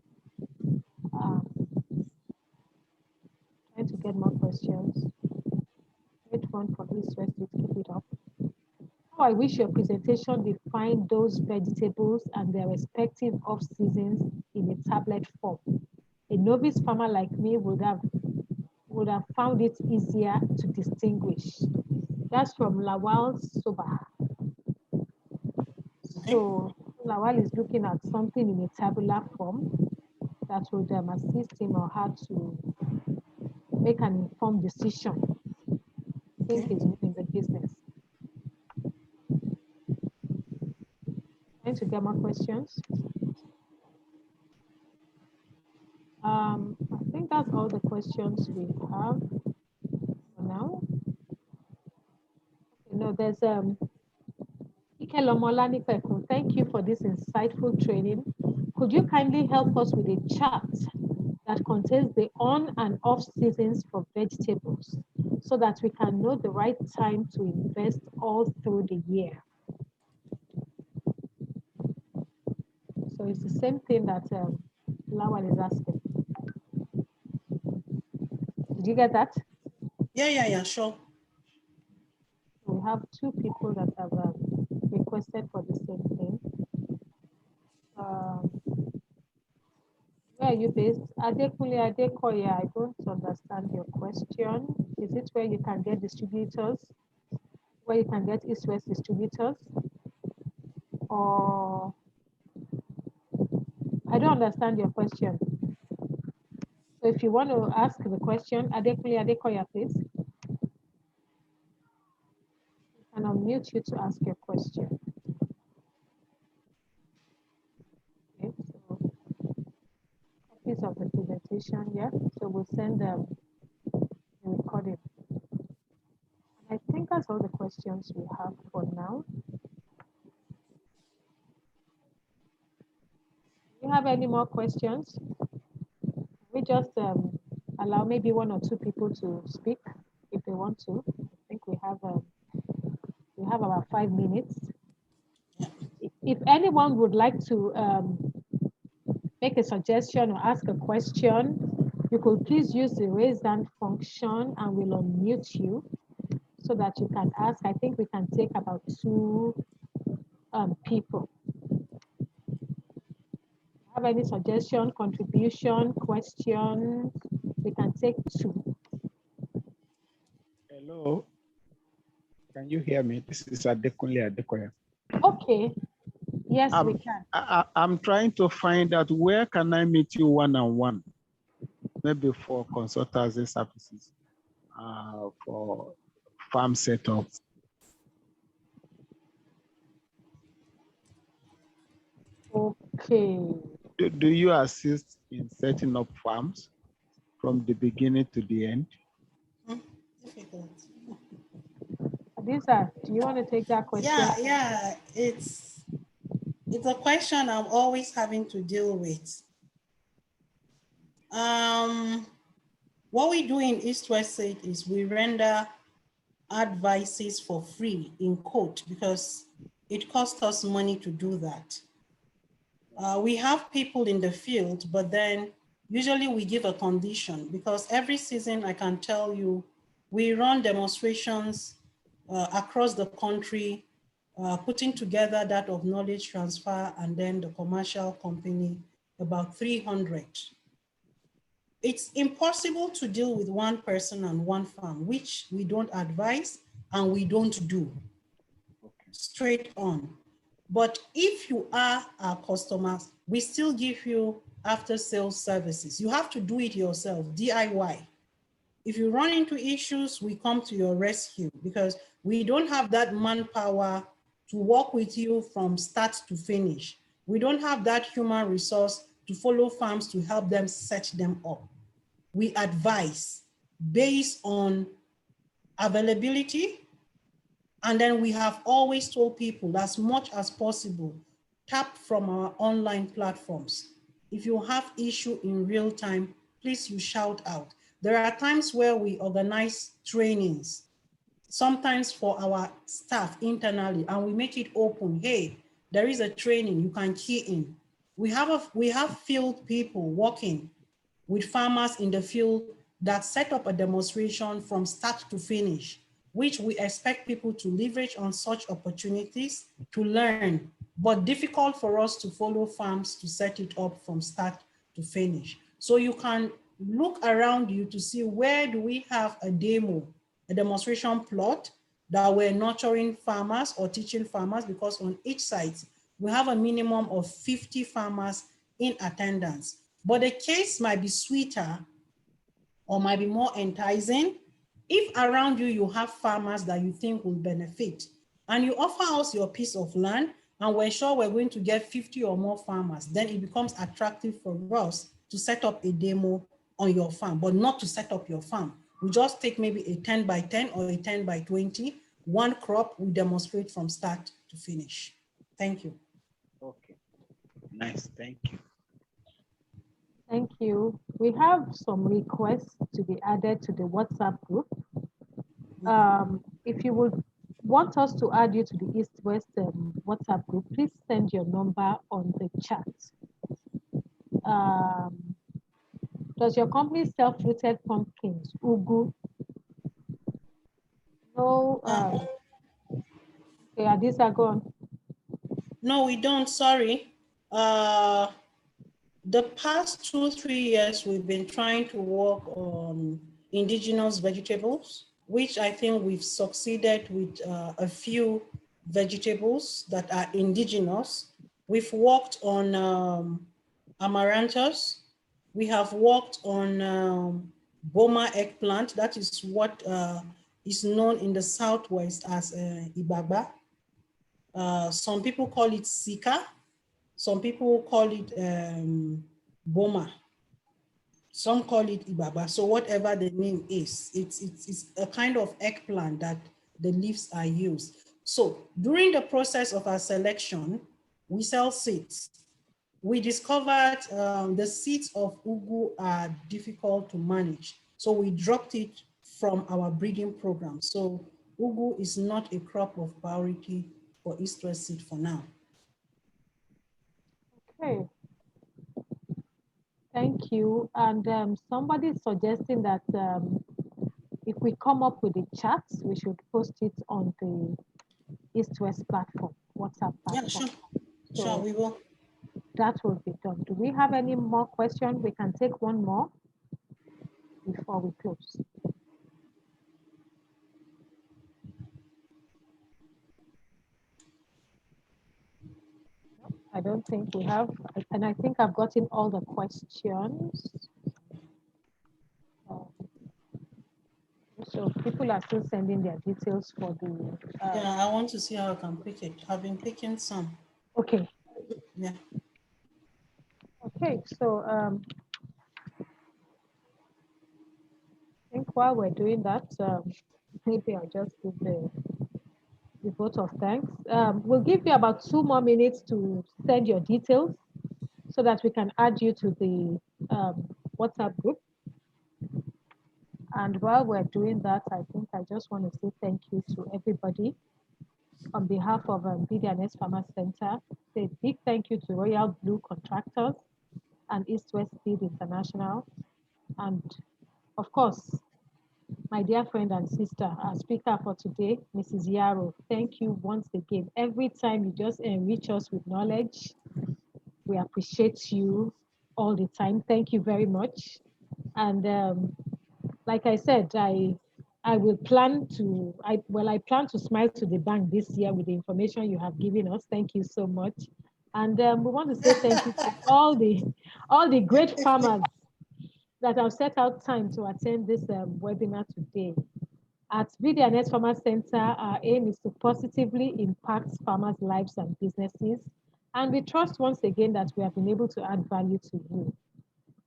Trying to get more questions. Great fun for this rest, keep it up. How I wish your presentation defined those vegetables and their respective off seasons in a tablet form. A novice farmer like me would have found it easier to distinguish. That's from Lawal Soba. So Lawal is looking at something in a tabular form that would assist him or her to make an informed decision. I think he's new in the business. Trying to get more questions. I think that's all the questions we have for now. Okay, no, there's thank you for this insightful training. Could you kindly help us with a chart that contains the on and off seasons for vegetables so that we can know the right time to invest all through the year? So it's the same thing that Lawal is asking. Did you get that? Yeah, sure. We have two people that have requested for the same thing. Where are you based? Adekunle Adekoya, I don't understand your question. Is it where you can get distributors? Where you can get East-West distributors? Or I don't understand your question. So if you want to ask the question, Adekunle Adekoya, please. And I'll unmute you to ask your question. Okay, so copies of the presentation, yeah. So we'll send the recording. And I think that's all the questions we have for now. Do you have any more questions? We just allow maybe one or two people to speak if they want to. I think we have about 5 minutes. If anyone would like to make a suggestion or ask a question, you could please use the raise hand function and we'll unmute you so that you can ask. I think we can take about 2 people. Have any suggestion, contribution, question, we can take 2. Hello, can you hear me? This is Adekunle Adekoya. Okay, yes, we can. I'm trying to find out where can I meet you one-on-one, maybe for consultancy services, for farm setup. Okay. Do you assist in setting up farms from the beginning to the end? Difficult. Adisa, do you want to take that question? Yeah, it's a question I'm always having to deal with. What we do in East West State is we render advices for free, in quote, because it costs us money to do that. We have people in the field, but then usually we give a condition, because every season, I can tell you, we run demonstrations across the country, putting together that of knowledge transfer and then the commercial company, about 300. It's impossible to deal with one person and one farm, which we don't advise and we don't do. Straight on. But if you are our customers, we still give you after sales services. You have to do it yourself, DIY. If you run into issues, we come to your rescue, because we don't have that manpower to work with you from start to finish. We don't have that human resource to follow farms to help them set them up. We advise based on availability. And then we have always told people, as much as possible, tap from our online platforms. If you have issue in real time, please you shout out. There are times where we organize trainings, sometimes for our staff internally, and we make it open. Hey, there is a training you can key in. We have field people working with farmers in the field that set up a demonstration from start to finish, which we expect people to leverage on such opportunities to learn, but difficult for us to follow farms to set it up from start to finish. So you can look around you to see where do we have a demo, a demonstration plot that we're nurturing farmers or teaching farmers, because on each site, we have a minimum of 50 farmers in attendance. But the case might be sweeter or might be more enticing if around you have farmers that you think will benefit, and you offer us your piece of land, and we're sure we're going to get 50 or more farmers, then it becomes attractive for us to set up a demo on your farm, but not to set up your farm. We just take maybe a 10 by 10 or a 10 by 20, one crop, we demonstrate from start to finish. Thank you. Okay, nice, thank you. Thank you. We have some requests to be added to the WhatsApp group. If you would want us to add you to the East-West WhatsApp group, please send your number on the chat. Does your company sell fruited pumpkins, ugu? No. Okay, Adisa, go on. No, we don't, sorry. The past 2-3 years, we've been trying to work on indigenous vegetables, which I think we've succeeded with a few vegetables that are indigenous. We've worked on amaranthus. We have worked on Boma eggplant. That is what is known in the Southwest as Ibaba. Some people call it Sika. Some people call it Boma. Some call it Ibaba. So whatever the name is, it's a kind of eggplant that the leaves are used. So during the process of our selection, we sell seeds. We discovered the seeds of ugu are difficult to manage. So we dropped it from our breeding program. So ugu is not a crop of priority for East-West seed for now. Okay. Thank you. And somebody is suggesting that if we come up with the charts, we should post it on the East-West platform, WhatsApp platform. Yeah, sure. So Sure, we will. that will be done. Do we have any more questions? We can take one more before we close. I don't think we have, and I think I've gotten all the questions. So people are still sending their details for the. Yeah, I want to see how I can pick it. I've been picking some. Okay. Yeah. Okay, so I think while we're doing that, maybe I'll just give the vote of thanks. We'll give you about 2 more minutes to send your details so that we can add you to the WhatsApp group. And while we're doing that, I think I just want to say thank you to everybody on behalf of VD&S Farmer Center. Say big thank you to Royal Blue Contractors and East West Seed International. And of course, my dear friend and sister, our speaker for today, Mrs. Yarrow, thank you once again. Every time you just enrich us with knowledge, we appreciate you all the time. Thank you very much. And like I said, I will plan to, I plan to smile to the bank this year with the information you have given us. Thank you so much. And we want to say thank you to all the great farmers that have set out time to attend this webinar today. At VD&S Farmer Center, our aim is to positively impact farmers' lives and businesses. And we trust once again that we have been able to add value to you.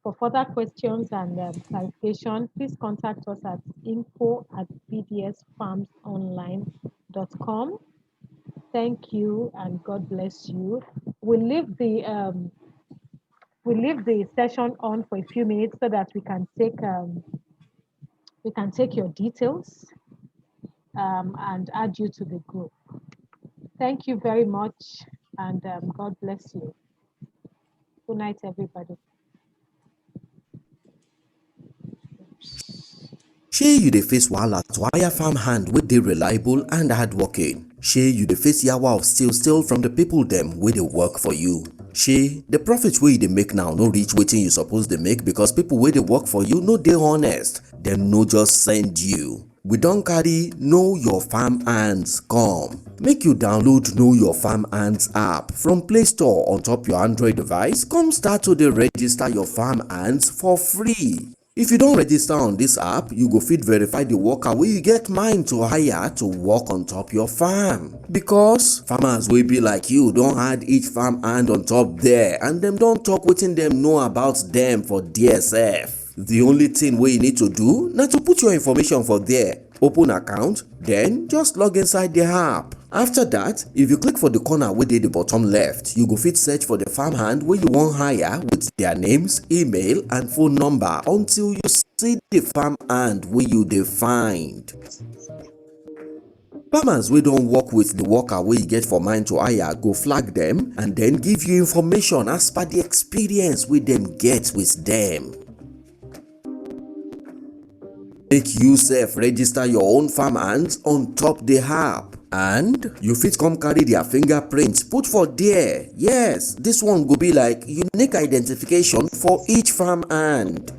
For further questions and clarification, please contact us at info@bdsfarmsonline.com. Thank you and God bless you. We'll leave the session on for a few minutes so that we can take your details and add you to the group. Thank you very much and God bless you. Good night, everybody. Shey you dey face wahala to hire farm hand wey dey reliable and hardworking? Shey you dey face yawa of steal from the people dem wey dey work for you? Shey the profit wey you dey make now no reach wetin you suppose dey make because people wey dey work for you no dey honest, dem no just send you? We don carry Know Your Farm Hands come. Make you download Know Your Farm Hands app from Play Store on top your Android device, come start to dey register your farm hands for free. If you don register on this app, you go fit verify the worker wey you get mind to hire to work on top your farm. Because farmers wey be like you don add each farm hand on top there and dem don talk wetin dem know about dem for there sef. The only thing wey you need to do na to put your information for there, open account, then just log inside the app. After that, if you click for the corner wey dey the bottom left, you go fit search for the farm hand wey you wan hire with their names, email and phone number until you see the farm hand wey you dey find. Farmers wey don work with the worker wey you get for mind to hire go flag dem and then give you information as per the experience wey dem get with dem. Make you sef register your own farm hands on top the app and you fit come carry their fingerprint put for there. Yes, this one go be like unique identification for each farm hand.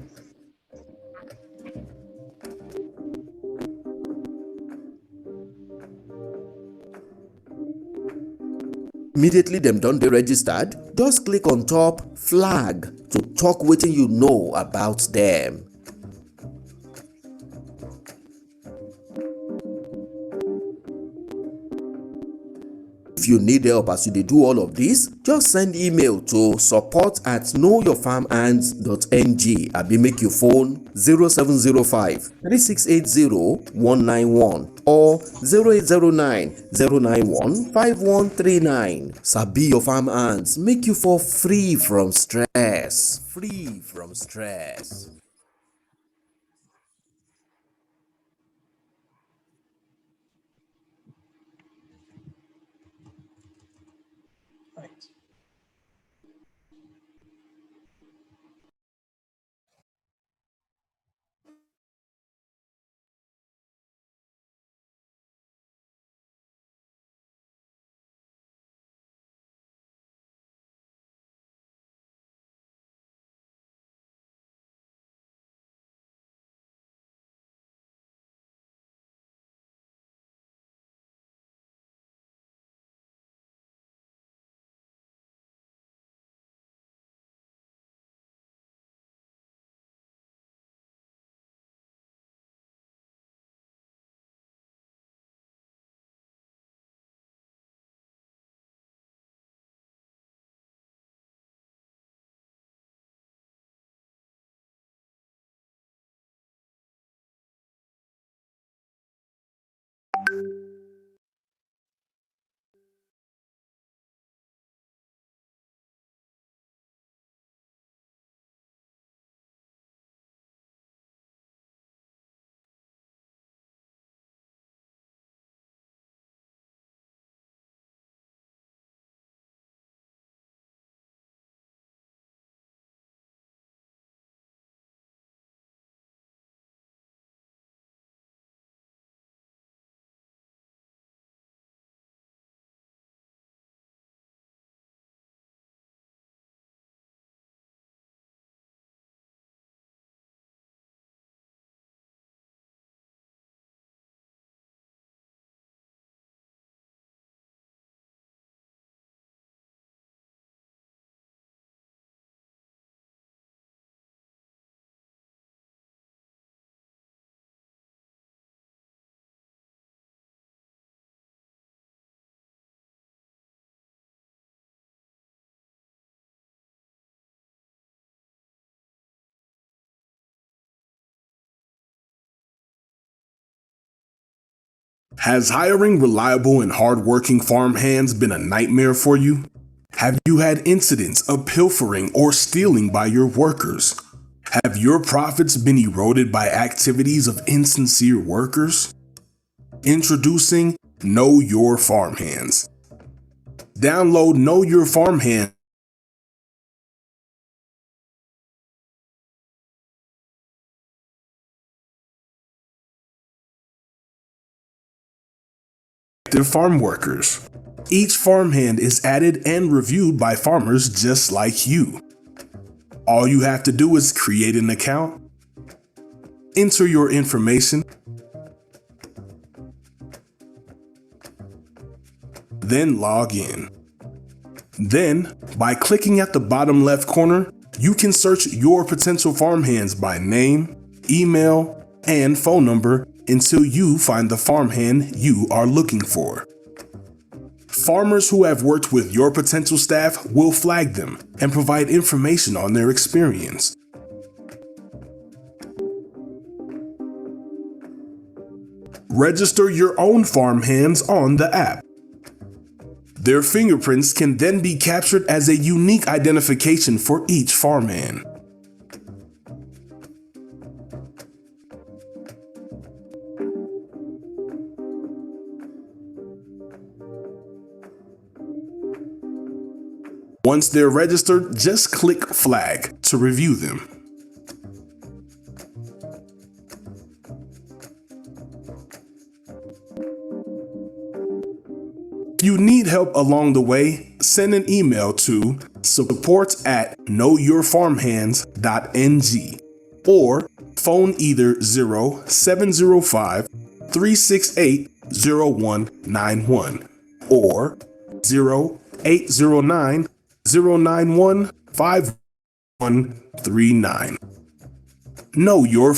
Immediately dem don dey registered, just click on top flag to talk wetin you know about dem. If you need help as you dey do all of this, just send email to support@knowyourfarmhands.ng abi make you phone 0705 3680 191 or 0809 091 5139. Sabi your farm hands make you for free from stress. Free from stress. Right. Has hiring reliable and hardworking farm hands been a nightmare for you? Have you had incidents of pilfering or stealing by your workers? Have your profits been eroded by activities of insincere workers? Introducing Know Your Farmhands. Download Know Your Farmhands farm workers. Each farmhand is added and reviewed by farmers just like you. All you have to do is create an account, enter your information, then log in. Then, by clicking at the bottom left corner, you can search your potential farmhands by name, email, and phone number until you find the farmhand you are looking for. Farmers who have worked with your potential staff will flag them and provide information on their experience. Register your own farmhands on the app. Their fingerprints can then be captured as a unique identification for each farmhand. Once they're registered, just click Flag to review them. If you need help along the way, send an email to support@knowyourfarmhands.ng or phone either 0705 368 0191 or 0809 091 5139. Know your